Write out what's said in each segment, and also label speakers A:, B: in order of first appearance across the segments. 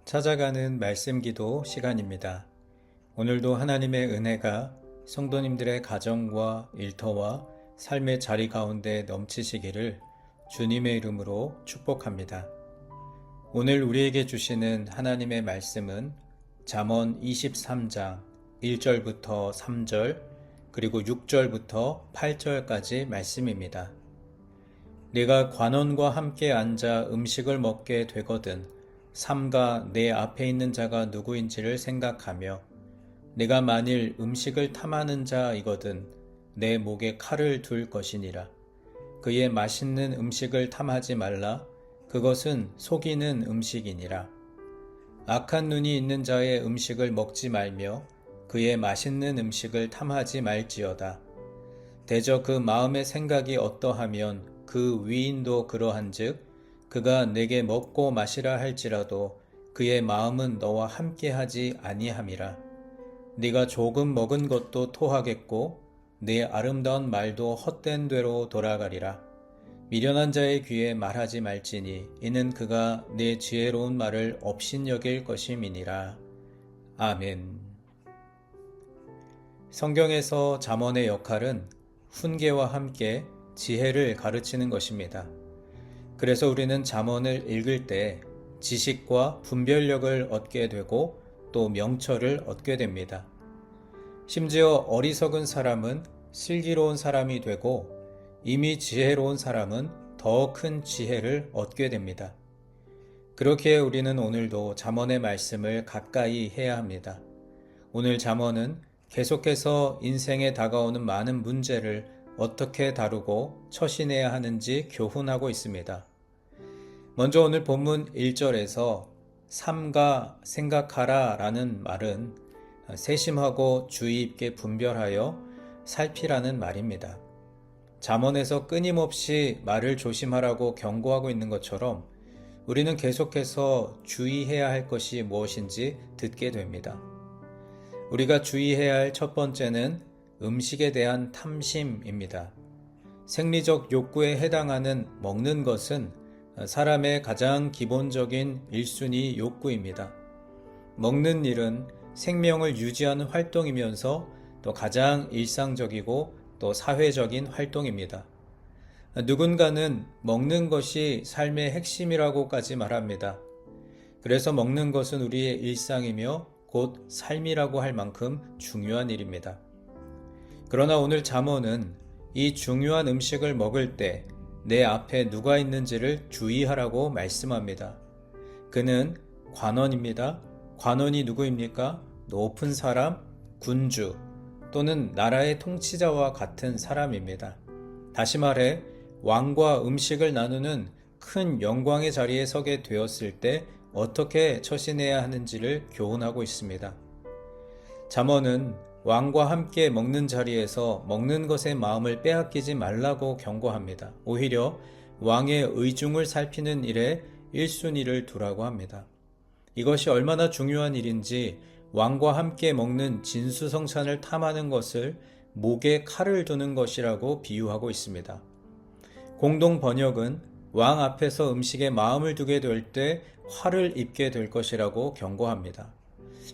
A: 찾아가는 말씀 기도 시간입니다. 오늘도 하나님의 은혜가 성도님들의 가정과 일터와 삶의 자리 가운데 넘치시기를 주님의 이름으로 축복합니다. 오늘 우리에게 주시는 하나님의 말씀은 잠언 23장 1절부터 3절 그리고 6절부터 8절까지 말씀입니다. 네가 관원과 함께 앉아 음식을 먹게 되거든 삼가 내 앞에 있는 자가 누구인지를 생각하며 내가 만일 음식을 탐하는 자이거든 내 목에 칼을 둘 것이니라. 그의 맛있는 음식을 탐하지 말라. 그것은 속이는 음식이니라. 악한 눈이 있는 자의 음식을 먹지 말며 그의 맛있는 음식을 탐하지 말지어다. 대저 그 마음의 생각이 어떠하면 그 위인도 그러한즉 그가 내게 먹고 마시라 할지라도 그의 마음은 너와 함께하지 아니함이라. 네가 조금 먹은 것도 토하겠고 네 아름다운 말도 헛된 되로 돌아가리라. 미련한 자의 귀에 말하지 말지니 이는 그가 네 지혜로운 말을 업신여길 것임이니라. 아멘. 성경에서 잠언의 역할은 훈계와 함께 지혜를 가르치는 것입니다. 그래서 우리는 잠언을 읽을 때 지식과 분별력을 얻게 되고 또 명철을 얻게 됩니다. 심지어 어리석은 사람은 슬기로운 사람이 되고 이미 지혜로운 사람은 더 큰 지혜를 얻게 됩니다. 그렇기에 우리는 오늘도 잠언의 말씀을 가까이 해야 합니다. 오늘 잠언은 계속해서 인생에 다가오는 많은 문제를 어떻게 다루고 처신해야 하는지 교훈하고 있습니다. 먼저 오늘 본문 1절에서 삼가 생각하라 라는 말은 세심하고 주의 있게 분별하여 살피라는 말입니다. 잠언에서 끊임없이 말을 조심하라고 경고하고 있는 것처럼 우리는 계속해서 주의해야 할 것이 무엇인지 듣게 됩니다. 우리가 주의해야 할 첫 번째는 음식에 대한 탐심입니다. 생리적 욕구에 해당하는 먹는 것은 사람의 가장 기본적인 1순위 욕구입니다. 먹는 일은 생명을 유지하는 활동이면서 또 가장 일상적이고 또 사회적인 활동입니다. 누군가는 먹는 것이 삶의 핵심이라고까지 말합니다. 그래서 먹는 것은 우리의 일상이며 곧 삶이라고 할 만큼 중요한 일입니다. 그러나 오늘 잠언은 이 중요한 음식을 먹을 때 내 앞에 누가 있는지를 주의하라고 말씀합니다. 그는 관원입니다. 관원이 누구입니까? 높은 사람, 군주 또는 나라의 통치자와 같은 사람입니다. 다시 말해 왕과 음식을 나누는 큰 영광의 자리에 서게 되었을 때 어떻게 처신해야 하는지를 교훈하고 있습니다. 잠언은 왕과 함께 먹는 자리에서 먹는 것에 마음을 빼앗기지 말라고 경고합니다. 오히려 왕의 의중을 살피는 일에 1순위를 두라고 합니다. 이것이 얼마나 중요한 일인지 왕과 함께 먹는 진수성찬을 탐하는 것을 목에 칼을 두는 것이라고 비유하고 있습니다. 공동 번역은 왕 앞에서 음식에 마음을 두게 될 때 화를 입게 될 것이라고 경고합니다.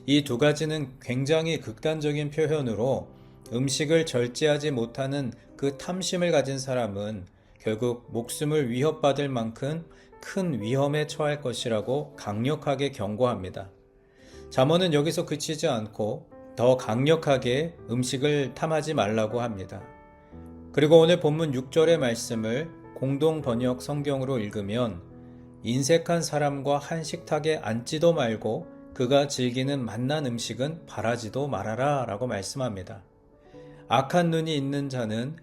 A: 이 두 가지는 굉장히 극단적인 표현으로 음식을 절제하지 못하는 그 탐심을 가진 사람은 결국 목숨을 위협받을 만큼 큰 위험에 처할 것이라고 강력하게 경고합니다. 잠언은 여기서 그치지 않고 더 강력하게 음식을 탐하지 말라고 합니다. 그리고 오늘 본문 6절의 말씀을 공동 번역 성경으로 읽으면 인색한 사람과 한 식탁에 앉지도 말고 그가 즐기는 맛난 음식은 바라지도 말아라 라고 말씀합니다. 악한 눈이 있는 자는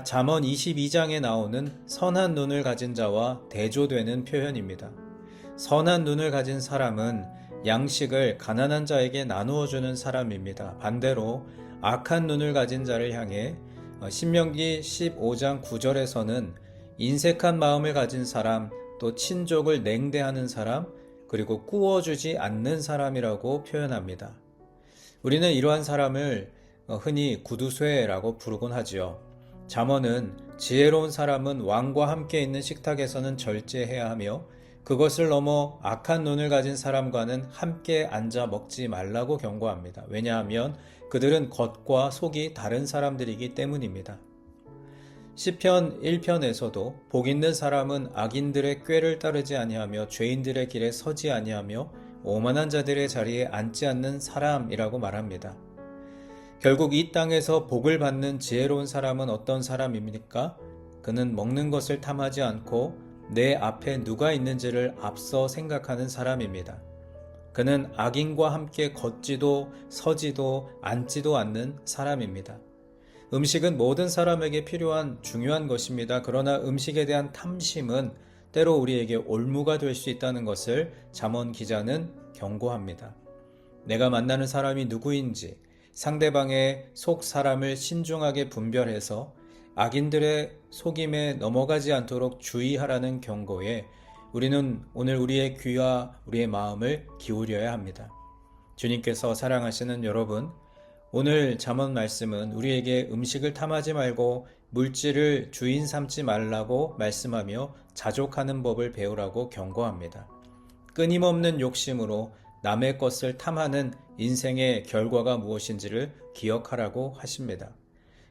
A: 잠언 22장에 나오는 선한 눈을 가진 자와 대조되는 표현입니다. 선한 눈을 가진 사람은 양식을 가난한 자에게 나누어 주는 사람입니다. 반대로 악한 눈을 가진 자를 향해 신명기 15장 9절에서는 인색한 마음을 가진 사람, 또 친족을 냉대하는 사람, 그리고 꾸어주지 않는 사람이라고 표현합니다. 우리는 이러한 사람을 흔히 구두쇠라고 부르곤 하지요. 잠언은 지혜로운 사람은 왕과 함께 있는 식탁에서는 절제해야 하며 그것을 넘어 악한 눈을 가진 사람과는 함께 앉아 먹지 말라고 경고합니다. 왜냐하면 그들은 겉과 속이 다른 사람들이기 때문입니다. 시편 1편에서도 복 있는 사람은 악인들의 꾀를 따르지 아니하며 죄인들의 길에 서지 아니하며 오만한 자들의 자리에 앉지 않는 사람이라고 말합니다. 결국 이 땅에서 복을 받는 지혜로운 사람은 어떤 사람입니까? 그는 먹는 것을 탐하지 않고 내 앞에 누가 있는지를 앞서 생각하는 사람입니다. 그는 악인과 함께 걷지도 서지도 앉지도 않는 사람입니다. 음식은 모든 사람에게 필요한 중요한 것입니다. 그러나 음식에 대한 탐심은 때로 우리에게 올무가 될 수 있다는 것을 잠언 기자는 경고합니다. 내가 만나는 사람이 누구인지 상대방의 속 사람을 신중하게 분별해서 악인들의 속임에 넘어가지 않도록 주의하라는 경고에 우리는 오늘 우리의 귀와 우리의 마음을 기울여야 합니다. 주님께서 사랑하시는 여러분, 오늘 잠언 말씀은 우리에게 음식을 탐하지 말고 물질을 주인 삼지 말라고 말씀하며 자족하는 법을 배우라고 경고합니다. 끊임없는 욕심으로 남의 것을 탐하는 인생의 결과가 무엇인지를 기억하라고 하십니다.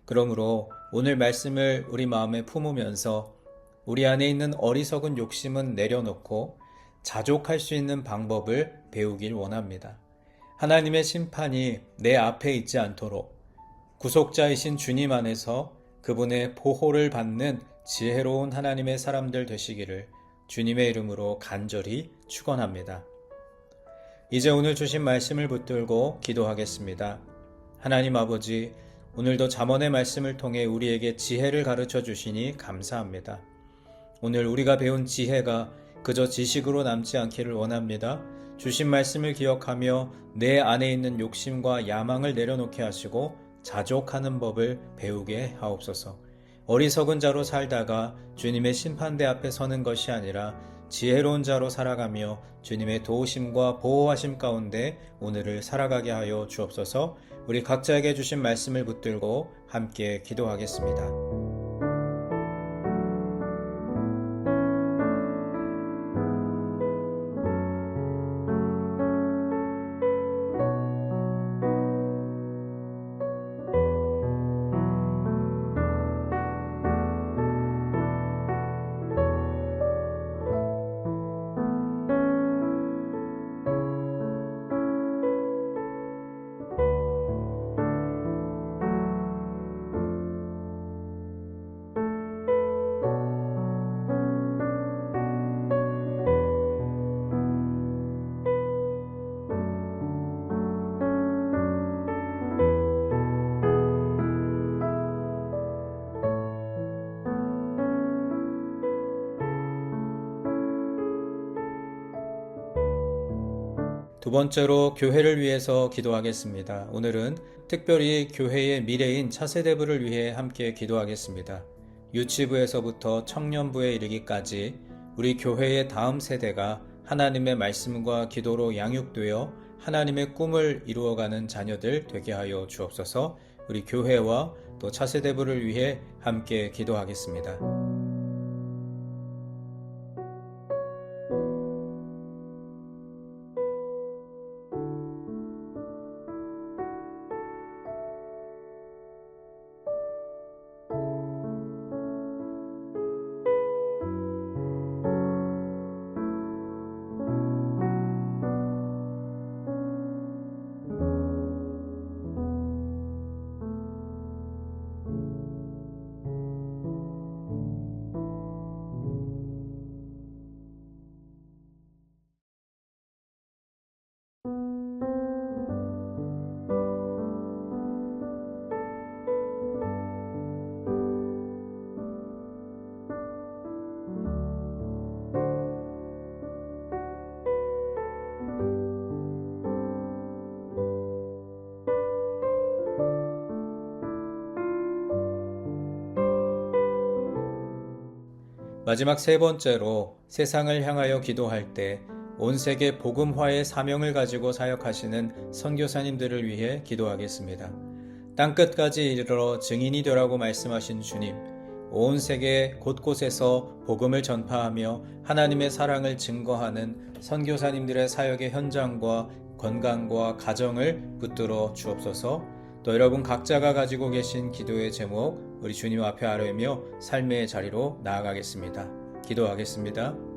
A: 그러므로 오늘 말씀을 우리 마음에 품으면서 우리 안에 있는 어리석은 욕심은 내려놓고 자족할 수 있는 방법을 배우길 원합니다. 하나님의 심판이 내 앞에 있지 않도록 구속자이신 주님 안에서 그분의 보호를 받는 지혜로운 하나님의 사람들 되시기를 주님의 이름으로 간절히 축원합니다. 이제 오늘 주신 말씀을 붙들고 기도하겠습니다. 하나님 아버지, 오늘도 잠언의 말씀을 통해 우리에게 지혜를 가르쳐 주시니 감사합니다. 오늘 우리가 배운 지혜가 그저 지식으로 남지 않기를 원합니다. 주신 말씀을 기억하며 내 안에 있는 욕심과 야망을 내려놓게 하시고 자족하는 법을 배우게 하옵소서. 어리석은 자로 살다가 주님의 심판대 앞에 서는 것이 아니라 지혜로운 자로 살아가며 주님의 도우심과 보호하심 가운데 오늘을 살아가게 하여 주옵소서. 우리 각자에게 주신 말씀을 붙들고 함께 기도하겠습니다. 두 번째로 교회를 위해서 기도하겠습니다. 오늘은 특별히 교회의 미래인 차세대부를 위해 함께 기도하겠습니다. 유치부에서부터 청년부에 이르기까지 우리 교회의 다음 세대가 하나님의 말씀과 기도로 양육되어 하나님의 꿈을 이루어가는 자녀들 되게 하여 주옵소서. 우리 교회와 또 차세대부를 위해 함께 기도하겠습니다. 마지막 세 번째로 세상을 향하여 기도할 때 온 세계 복음화의 사명을 가지고 사역하시는 선교사님들을 위해 기도하겠습니다. 땅끝까지 이르러 증인이 되라고 말씀하신 주님, 온 세계 곳곳에서 복음을 전파하며 하나님의 사랑을 증거하는 선교사님들의 사역의 현장과 건강과 가정을 붙들어 주옵소서. 또 여러분 각자가 가지고 계신 기도의 제목 우리 주님 앞에 아뢰며 삶의 자리로 나아가겠습니다. 기도하겠습니다.